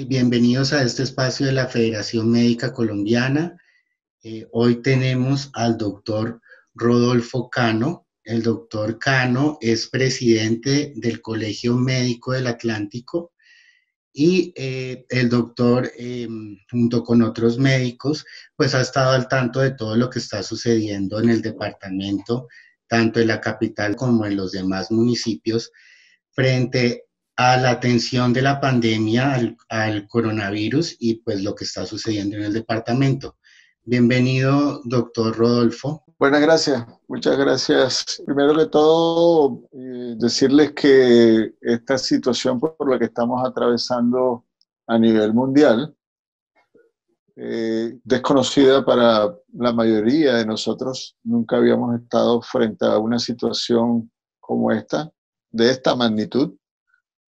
Bienvenidos a este espacio de la Federación Médica Colombiana. Hoy tenemos al doctor Rodolfo Cano. El doctor Cano es presidente del Colegio Médico del Atlántico y el doctor, junto con otros médicos, pues ha estado al tanto de todo lo que está sucediendo en el departamento, tanto en la capital como en los demás municipios, frente a la atención de la pandemia al coronavirus y pues lo que está sucediendo en el departamento. Bienvenido, doctor Rodolfo. Buenas gracias, muchas gracias. Primero que todo, decirles que esta situación por la que estamos atravesando a nivel mundial, desconocida para la mayoría de nosotros, nunca habíamos estado frente a una situación como esta, de esta magnitud.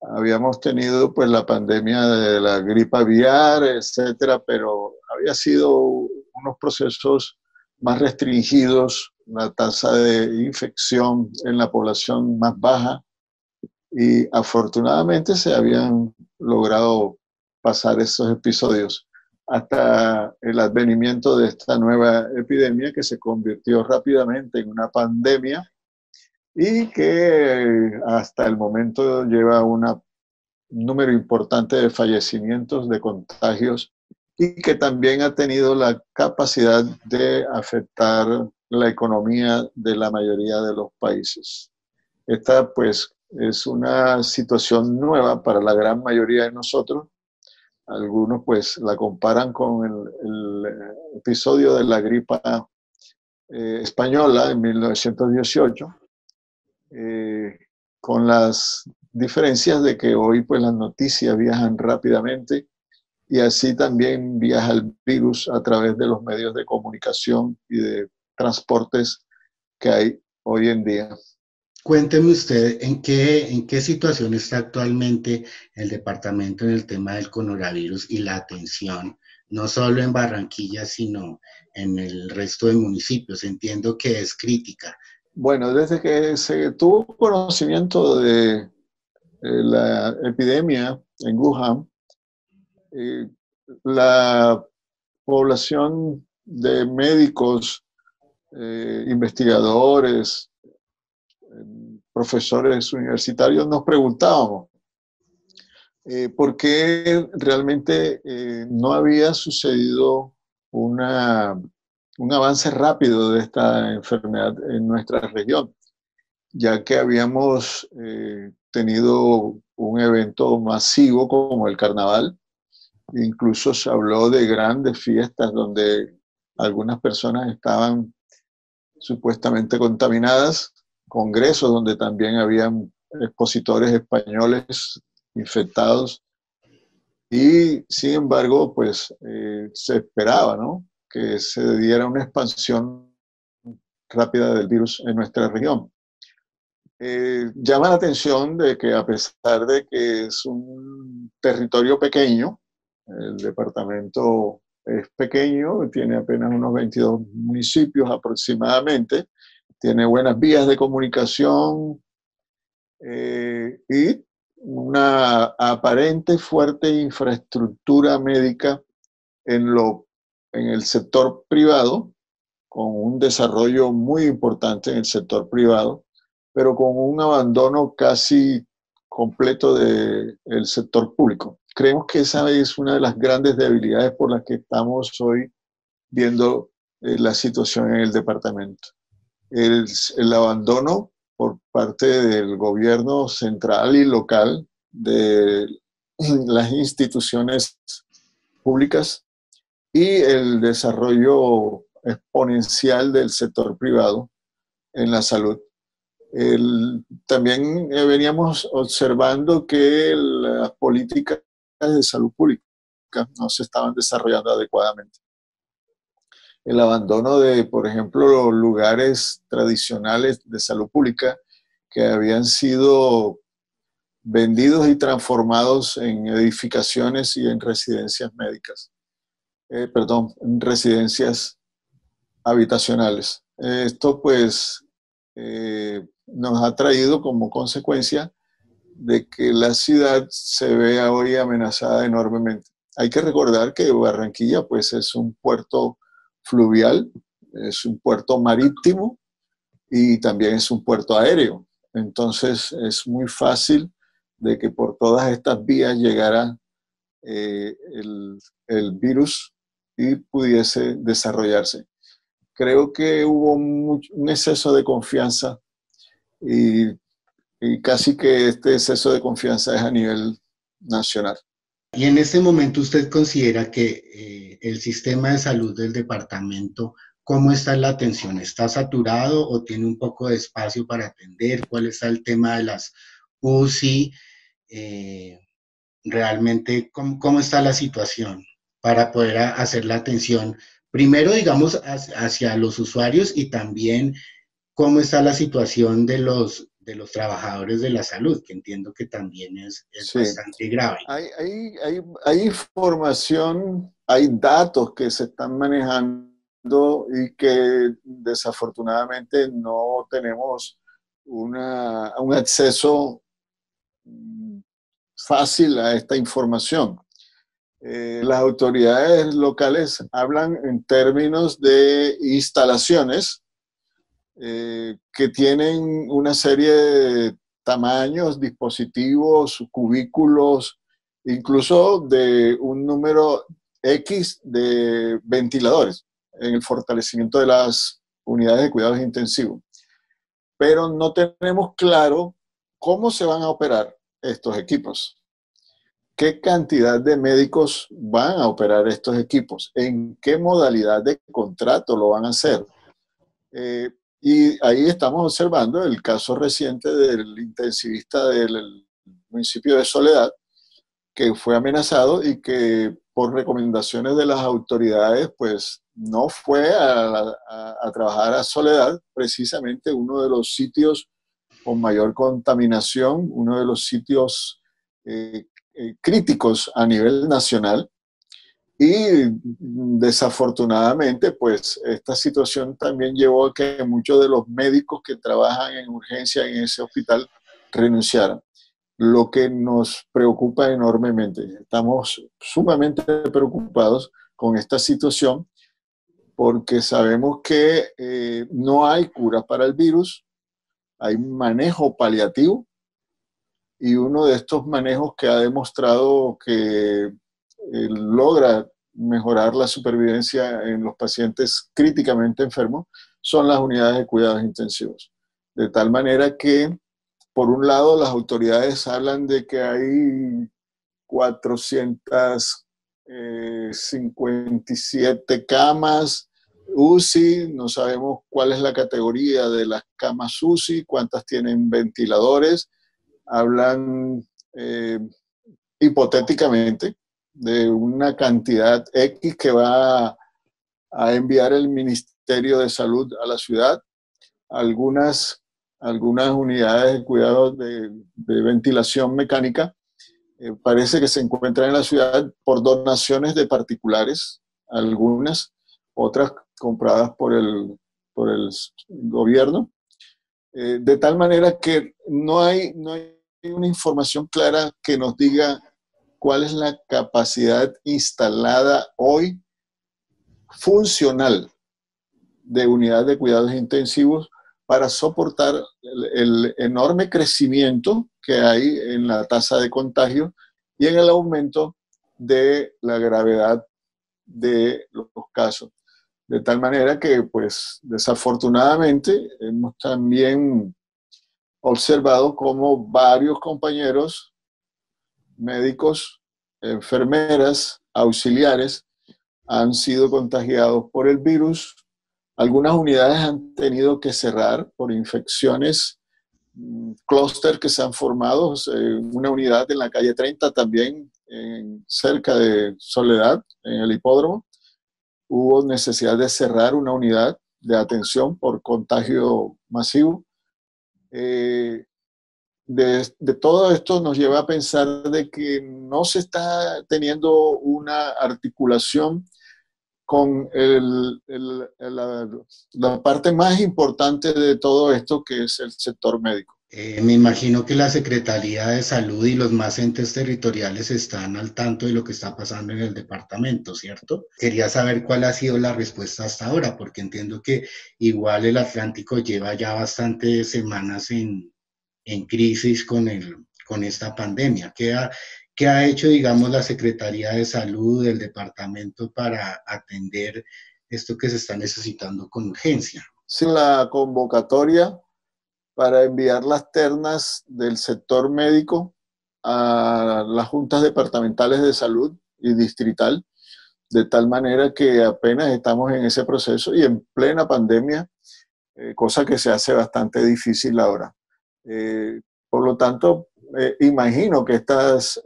Habíamos tenido pues la pandemia de la gripe aviar, etcétera, pero había sido unos procesos más restringidos, la tasa de infección en la población más baja y afortunadamente se habían logrado pasar esos episodios hasta el advenimiento de esta nueva epidemia que se convirtió rápidamente en una pandemia y que hasta el momento lleva un número importante de fallecimientos, de contagios, y que también ha tenido la capacidad de afectar la economía de la mayoría de los países. Esta, pues, es una situación nueva para la gran mayoría de nosotros. Algunos, pues, la comparan con el episodio de la gripe española en 1918, con las diferencias de que hoy, pues, las noticias viajan rápidamente y así también viaja el virus a través de los medios de comunicación y de transportes que hay hoy en día. Cuénteme usted en qué situación está actualmente el departamento en el tema del coronavirus y la atención, no solo en Barranquilla, sino en el resto de municipios. Entiendo que es crítica. Bueno, desde que se tuvo conocimiento de la epidemia en Wuhan, la población de médicos, investigadores, profesores universitarios nos preguntábamos por qué realmente no había sucedido un avance rápido de esta enfermedad en nuestra región, ya que habíamos tenido un evento masivo como el carnaval. Incluso se habló de grandes fiestas donde algunas personas estaban supuestamente contaminadas, congresos donde también habían expositores españoles infectados y sin embargo pues se esperaba, ¿no?, que se diera una expansión rápida del virus en nuestra región. Llama la atención de que a pesar de que es un territorio pequeño, el departamento es pequeño, tiene apenas unos 22 municipios aproximadamente, tiene buenas vías de comunicación y una aparente fuerte infraestructura médica en el sector privado, con un desarrollo muy importante en el sector privado, pero con un abandono casi completo del sector público. Creemos que esa es una de las grandes debilidades por las que estamos hoy viendo la situación en el departamento. El abandono por parte del gobierno central y local de las instituciones públicas y el desarrollo exponencial del sector privado en la salud. También veníamos observando que las políticas de salud pública no se estaban desarrollando adecuadamente. El abandono de, por ejemplo, los lugares tradicionales de salud pública que habían sido vendidos y transformados en edificaciones y en residencias médicas. En residencias habitacionales. Esto pues nos ha traído como consecuencia de que la ciudad se vea hoy amenazada enormemente. Hay que recordar que Barranquilla pues es un puerto fluvial, es un puerto marítimo y también es un puerto aéreo. Entonces es muy fácil de que por todas estas vías llegara el virus y pudiese desarrollarse. Creo que hubo un exceso de confianza y, y casi que este exceso de confianza es a nivel nacional. Y en este momento usted considera que el sistema de salud del departamento, ¿cómo está la atención? ¿Está saturado o tiene un poco de espacio para atender? ¿Cuál está el tema de las UCI? Eh, realmente, ¿cómo está la situación para poder hacer la atención? Primero, digamos, hacia los usuarios y también cómo está la situación de los trabajadores de la salud, que entiendo que también es Sí, bastante grave. hay información, hay datos que se están manejando y que desafortunadamente no tenemos un acceso fácil a esta información. Las autoridades locales hablan en términos de instalaciones que tienen una serie de tamaños, dispositivos, cubículos, incluso de un número X de ventiladores en el fortalecimiento de las unidades de cuidados intensivos. Pero no tenemos claro cómo se van a operar estos equipos. ¿Qué cantidad de médicos van a operar estos equipos? ¿En qué modalidad de contrato lo van a hacer? Eh, y ahí estamos observando el caso reciente del intensivista del municipio de Soledad, que fue amenazado y que por recomendaciones de las autoridades, pues no fue a trabajar a Soledad, precisamente uno de los sitios con mayor contaminación, uno de los sitios críticos a nivel nacional. Y desafortunadamente, pues esta situación también llevó a que muchos de los médicos que trabajan en urgencia en ese hospital renunciaran, lo que nos preocupa enormemente. Estamos sumamente preocupados con esta situación porque sabemos que no hay cura para el virus, hay manejo paliativo y uno de estos manejos que ha demostrado que logra mejorar la supervivencia en los pacientes críticamente enfermos son las unidades de cuidados intensivos. De tal manera que, por un lado, las autoridades hablan de que hay 457 camas UCI, no sabemos cuál es la categoría de las camas UCI, cuántas tienen ventiladores, hablan hipotéticamente de una cantidad X que va a enviar el Ministerio de Salud a la ciudad, algunas unidades de cuidado de ventilación mecánica, parece que se encuentran en la ciudad por donaciones de particulares, algunas, otras compradas por el gobierno, de tal manera que no hay una información clara que nos diga cuál es la capacidad instalada hoy funcional de unidad de cuidados intensivos para soportar el enorme crecimiento que hay en la tasa de contagio y en el aumento de la gravedad de los casos. De tal manera que, pues, desafortunadamente, hemos también observado cómo varios compañeros médicos, enfermeras, auxiliares han sido contagiados por el virus. Algunas unidades han tenido que cerrar por infecciones, clúster que se han formado. Una unidad en la calle 30 también, cerca de Soledad, en el hipódromo. Hubo necesidad de cerrar una unidad de atención por contagio masivo. De todo esto nos lleva a pensar de que no se está teniendo una articulación con la parte más importante de todo esto, que es el sector médico. Me imagino que la Secretaría de Salud y los más entes territoriales están al tanto de lo que está pasando en el departamento, ¿cierto? Quería saber cuál ha sido la respuesta hasta ahora, porque entiendo que igual el Atlántico lleva ya bastantes semanas en crisis con esta pandemia. ¿Qué ha hecho, digamos, la Secretaría de Salud del departamento para atender esto que se está necesitando con urgencia? Sin la convocatoria para enviar las ternas del sector médico a las juntas departamentales de salud y distrital, de tal manera que apenas estamos en ese proceso y en plena pandemia, cosa que se hace bastante difícil ahora. Por lo tanto, imagino que estos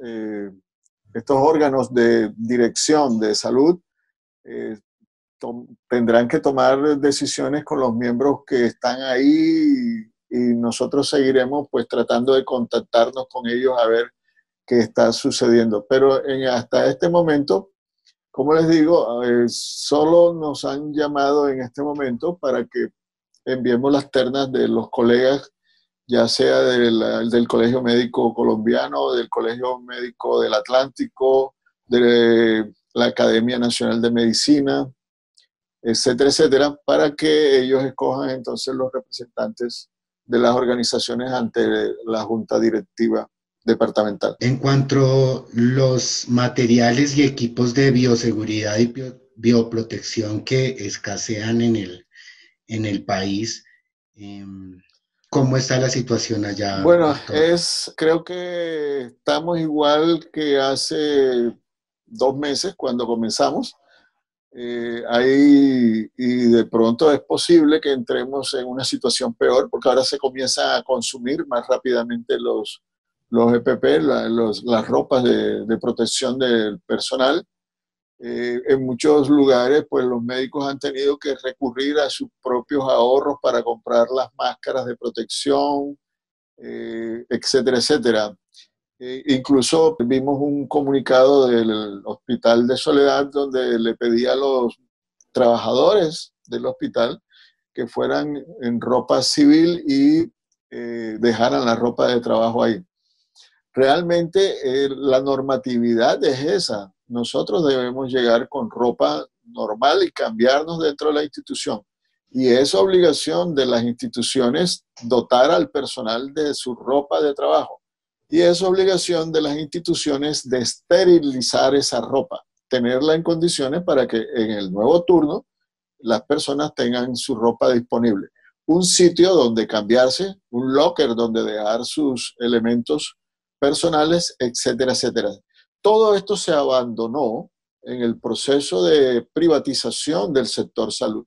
órganos de dirección de salud eh, tendrán que tomar decisiones con los miembros que están ahí y nosotros seguiremos pues tratando de contactarnos con ellos a ver qué está sucediendo. Pero hasta este momento, como les digo, solo nos han llamado en este momento para que enviemos las ternas de los colegas, ya sea del Colegio Médico Colombiano, del Colegio Médico del Atlántico, de la Academia Nacional de Medicina, etcétera, etcétera, para que ellos escojan entonces los representantes de las organizaciones ante la Junta Directiva Departamental. En cuanto a los materiales y equipos de bioseguridad y bioprotección que escasean en el país, ¿cómo está la situación allá, Bueno, doctor? creo que estamos igual que hace 2 meses cuando comenzamos. Y de pronto es posible que entremos en una situación peor porque ahora se comienza a consumir más rápidamente los EPP, las ropas de protección del personal. En muchos lugares, pues los médicos han tenido que recurrir a sus propios ahorros para comprar las máscaras de protección, etcétera, etcétera. Incluso vimos un comunicado del Hospital de Soledad donde le pedía a los trabajadores del hospital que fueran en ropa civil y dejaran la ropa de trabajo ahí. Realmente la normatividad es esa. Nosotros debemos llegar con ropa normal y cambiarnos dentro de la institución. Y es obligación de las instituciones dotar al personal de su ropa de trabajo. Y es obligación de las instituciones de esterilizar esa ropa, tenerla en condiciones para que en el nuevo turno las personas tengan su ropa disponible. Un sitio donde cambiarse, un locker donde dejar sus elementos personales, etcétera, etcétera. Todo esto se abandonó en el proceso de privatización del sector salud.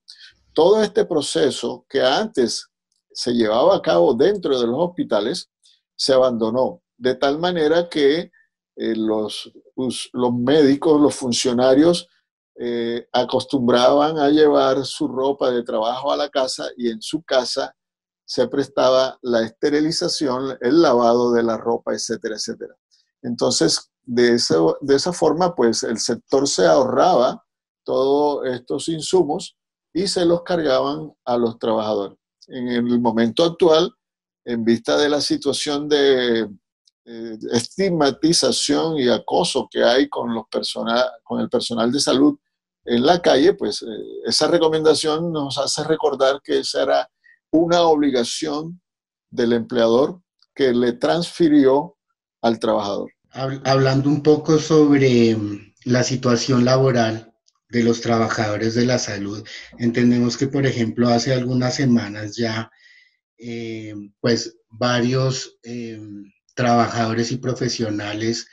Todo este proceso que antes se llevaba a cabo dentro de los hospitales se abandonó, de tal manera que los médicos, los funcionarios, acostumbraban a llevar su ropa de trabajo a la casa y en su casa se prestaba la esterilización, el lavado de la ropa, etcétera, etcétera. Entonces, de esa forma, pues el sector se ahorraba todos estos insumos y se los cargaban a los trabajadores. En el momento actual, en vista de la situación de estigmatización y acoso que hay con el personal de salud en la calle, pues esa recomendación nos hace recordar que esa era una obligación del empleador que le transfirió al trabajador. Hablando un poco sobre la situación laboral de los trabajadores de la salud, entendemos que, por ejemplo, hace algunas semanas ya, pues varios trabajadores y profesionales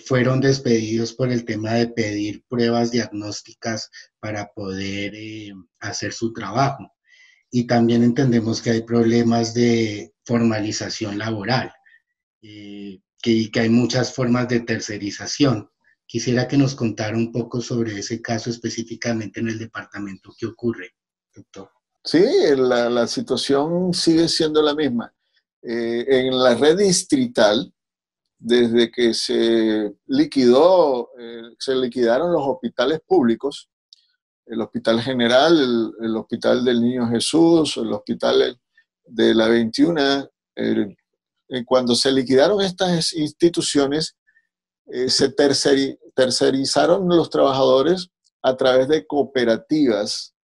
fueron despedidos por el tema de pedir pruebas diagnósticas para poder hacer su trabajo. Y también entendemos que hay problemas de formalización laboral, que hay muchas formas de tercerización. Quisiera que nos contara un poco sobre ese caso específicamente en el departamento. ¿Qué ocurre, doctor? Sí, la situación sigue siendo la misma. En la red distrital, desde que se liquidaron los hospitales públicos, el Hospital General, el Hospital del Niño Jesús, el Hospital de la 21. Cuando se liquidaron estas instituciones, se tercerizaron los trabajadores a través de cooperativas.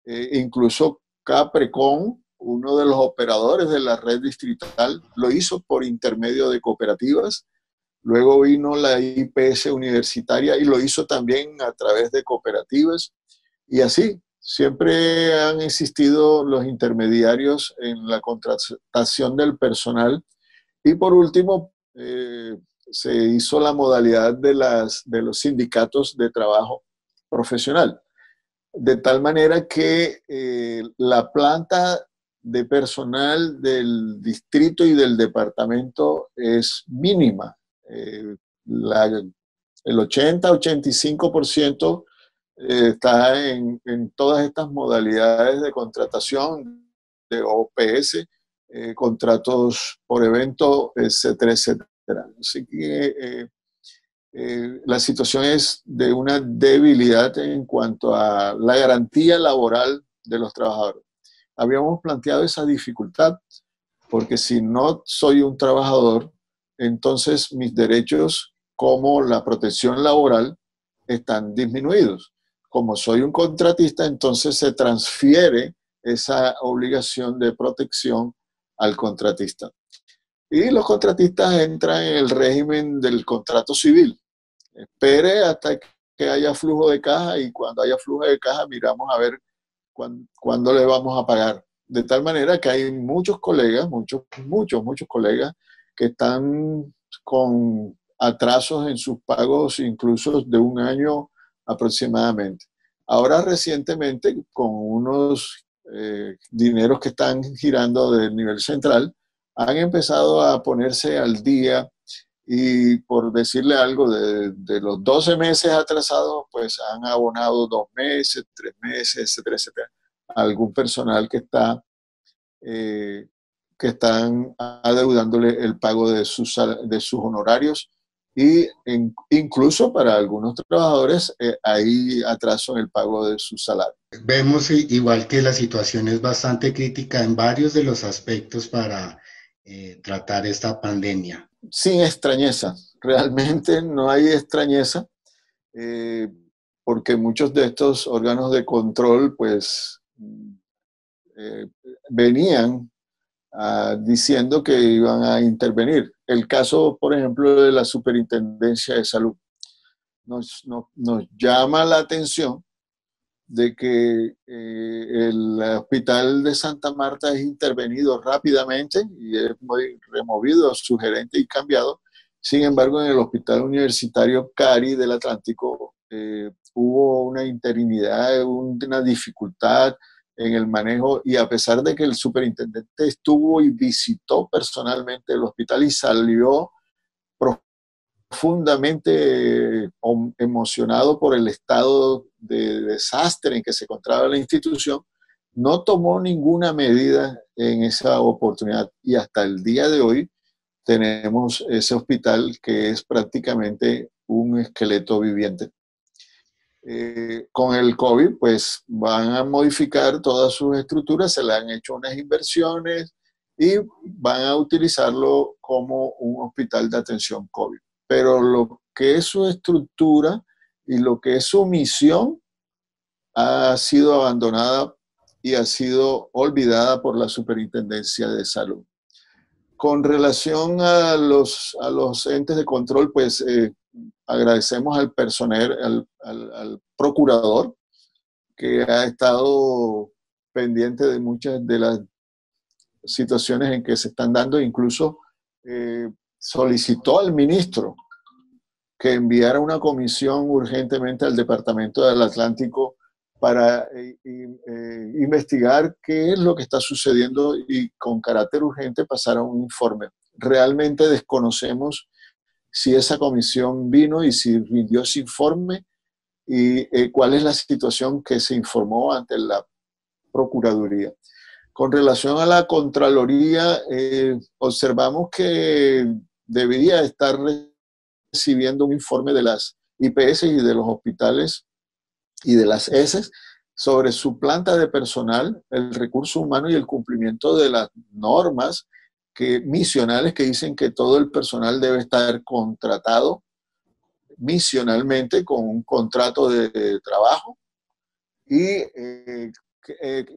Incluso Caprecon, uno de los operadores de la red distrital, lo hizo por intermedio de cooperativas. Luego vino la IPS universitaria y lo hizo también a través de cooperativas. Y así, siempre han existido los intermediarios en la contratación del personal. Y por último, se hizo la modalidad de los sindicatos de trabajo profesional. De tal manera que la planta de personal del distrito y del departamento es mínima. El 80-85% está en todas estas modalidades de contratación, de OPS, contratos por evento, etcétera, etcétera. Así que la situación es de una debilidad en cuanto a la garantía laboral de los trabajadores. Habíamos planteado esa dificultad porque si no soy un trabajador, entonces mis derechos como la protección laboral están disminuidos. Como soy un contratista, entonces se transfiere esa obligación de protección al contratista. Y los contratistas entran en el régimen del contrato civil. Espere hasta que haya flujo de caja y cuando haya flujo de caja miramos a ver cuándo le vamos a pagar. De tal manera que hay muchos colegas, muchos colegas que están con atrasos en sus pagos incluso de un año aproximadamente. Ahora recientemente con unos dineros que están girando del nivel central, han empezado a ponerse al día y por decirle algo, de los 12 meses atrasados, pues han abonado 2 meses, 3 meses, etcétera, etcétera. Algún personal que están adeudándole el pago de sus honorarios y incluso para algunos trabajadores hay atraso en el pago de su salario. Vemos igual que la situación es bastante crítica en varios de los aspectos para tratar esta pandemia. Sin extrañeza, realmente no hay extrañeza, porque muchos de estos órganos de control pues venían diciendo que iban a intervenir. El caso, por ejemplo, de la Superintendencia de Salud nos llama la atención de que el Hospital de Santa Marta es intervenido rápidamente y es removido su gerente y cambiado. Sin embargo, en el Hospital Universitario Cari del Atlántico hubo una interinidad, una dificultad en el manejo, y a pesar de que el superintendente estuvo y visitó personalmente el hospital y salió profundamente emocionado por el estado de desastre en que se encontraba la institución, no tomó ninguna medida en esa oportunidad. Y hasta el día de hoy tenemos ese hospital que es prácticamente un esqueleto viviente. Con el COVID, pues van a modificar todas sus estructuras, se le han hecho unas inversiones y van a utilizarlo como un hospital de atención COVID. Pero lo que es su estructura y lo que es su misión ha sido abandonada y ha sido olvidada por la Superintendencia de Salud. Con relación a los entes de control, pues agradecemos al personal, al procurador, que ha estado pendiente de muchas de las situaciones en que se están dando. Incluso solicitó al ministro que enviara una comisión urgentemente al Departamento del Atlántico para investigar qué es lo que está sucediendo y con carácter urgente pasar a un informe. Realmente desconocemos si esa comisión vino y si rindió ese informe y cuál es la situación que se informó ante la Procuraduría. Con relación a la Contraloría, observamos que debería estar recibiendo un informe de las IPS y de los hospitales y de las S sobre su planta de personal, el recurso humano y el cumplimiento de las normas misionales que dicen que todo el personal debe estar contratado misionalmente con un contrato de trabajo. Y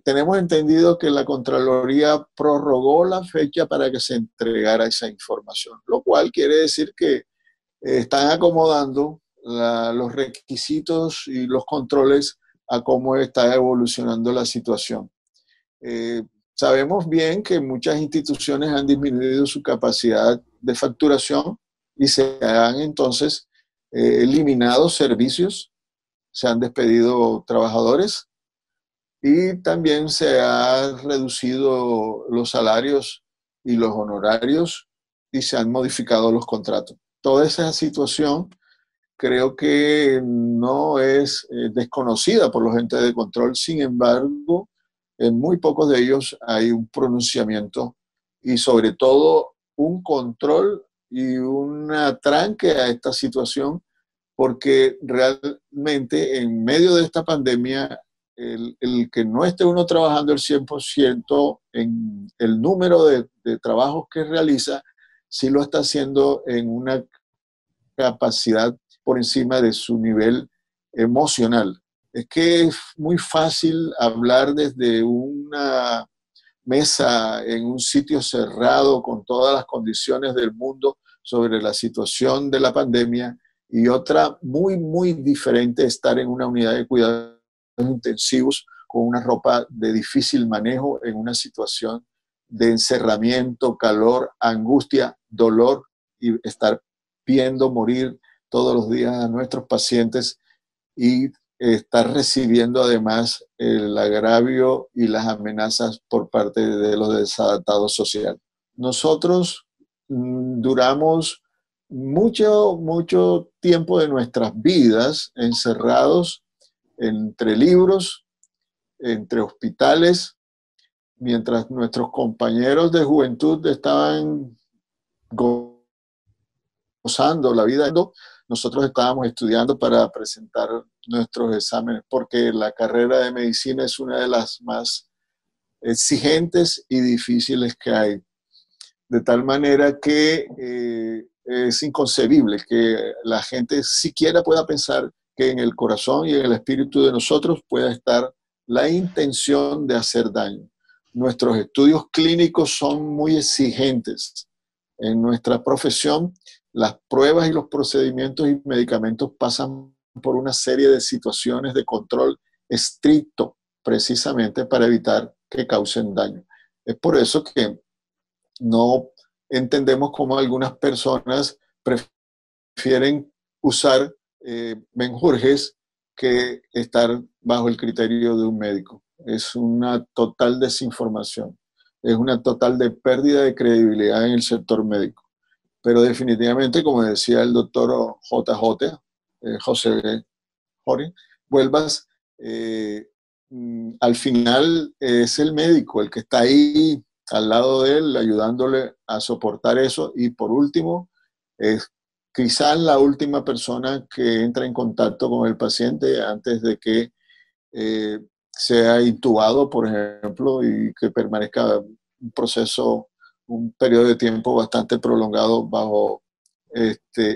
tenemos entendido que la Contraloría prorrogó la fecha para que se entregara esa información, lo cual quiere decir que están acomodando los requisitos y los controles a cómo está evolucionando la situación. Sabemos bien que muchas instituciones han disminuido su capacidad de facturación y se han entonces eliminado servicios, se han despedido trabajadores y también se han reducido los salarios y los honorarios y se han modificado los contratos. Toda esa situación creo que no es desconocida por los entes de control, sin embargo, en muy pocos de ellos hay un pronunciamiento y sobre todo un control y un atranque a esta situación, porque realmente en medio de esta pandemia, el que no esté uno trabajando el 100% en el número de trabajos que realiza, sí lo está haciendo en una capacidad por encima de su nivel emocional. Es que es muy fácil hablar desde una mesa en un sitio cerrado con todas las condiciones del mundo sobre la situación de la pandemia y otra muy, muy diferente estar en una unidad de cuidados intensivos con una ropa de difícil manejo en una situación de encerramiento, calor, angustia, dolor y estar viendo morir todos los días a nuestros pacientes y estar recibiendo además el agravio y las amenazas por parte de los desadaptados sociales. Nosotros duramos mucho tiempo de nuestras vidas encerrados entre libros, entre hospitales, mientras nuestros compañeros de juventud estaban gozando la vida, nosotros estábamos estudiando para presentar nuestros exámenes, porque la carrera de medicina es una de las más exigentes y difíciles que hay. De tal manera que es inconcebible que la gente siquiera pueda pensar que en el corazón y en el espíritu de nosotros pueda estar la intención de hacer daño. Nuestros estudios clínicos son muy exigentes. En nuestra profesión, las pruebas y los procedimientos y medicamentos pasan por una serie de situaciones de control estricto, precisamente para evitar que causen daño. Es por eso que no entendemos cómo algunas personas prefieren usar menjurjes que estar bajo el criterio de un médico. Es una total desinformación, es una total de pérdida de credibilidad en el sector médico. Pero definitivamente, como decía el doctor José Jorge Vuelvas, al final es el médico el que está ahí al lado de él, ayudándole a soportar eso. Y por último, es quizás la última persona que entra en contacto con el paciente antes de que sea intubado, por ejemplo, y que permanezca un proceso, un periodo de tiempo bastante prolongado bajo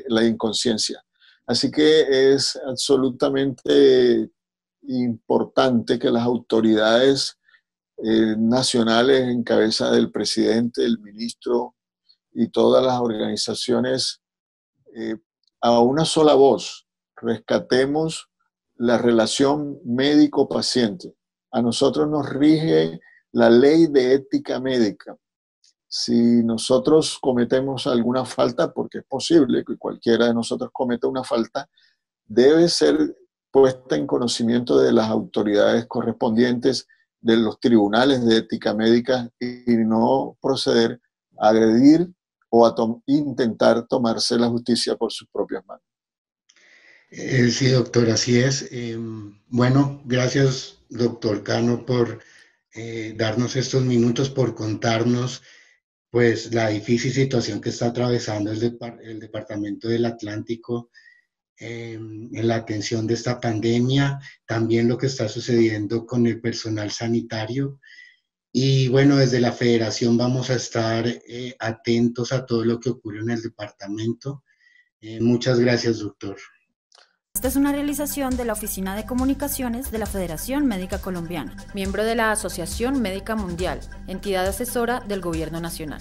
la inconsciencia. Así que es absolutamente importante que las autoridades nacionales en cabeza del presidente, el ministro y todas las organizaciones a una sola voz rescatemos la relación médico-paciente. A nosotros nos rige la ley de ética médica. Si nosotros cometemos alguna falta, porque es posible que cualquiera de nosotros cometa una falta, debe ser puesta en conocimiento de las autoridades correspondientes, de los tribunales de ética médica, y no proceder a agredir o a intentar tomarse la justicia por sus propias manos. Sí, doctor, así es. Bueno, gracias, doctor Cano, por darnos estos minutos, por contarnos pues la difícil situación que está atravesando el Departamento del Atlántico en la atención de esta pandemia, también lo que está sucediendo con el personal sanitario. Y bueno, desde la federación vamos a estar atentos a todo lo que ocurre en el departamento. Muchas gracias, doctor. Esta es una realización de la Oficina de Comunicaciones de la Federación Médica Colombiana, miembro de la Asociación Médica Mundial, entidad asesora del Gobierno Nacional.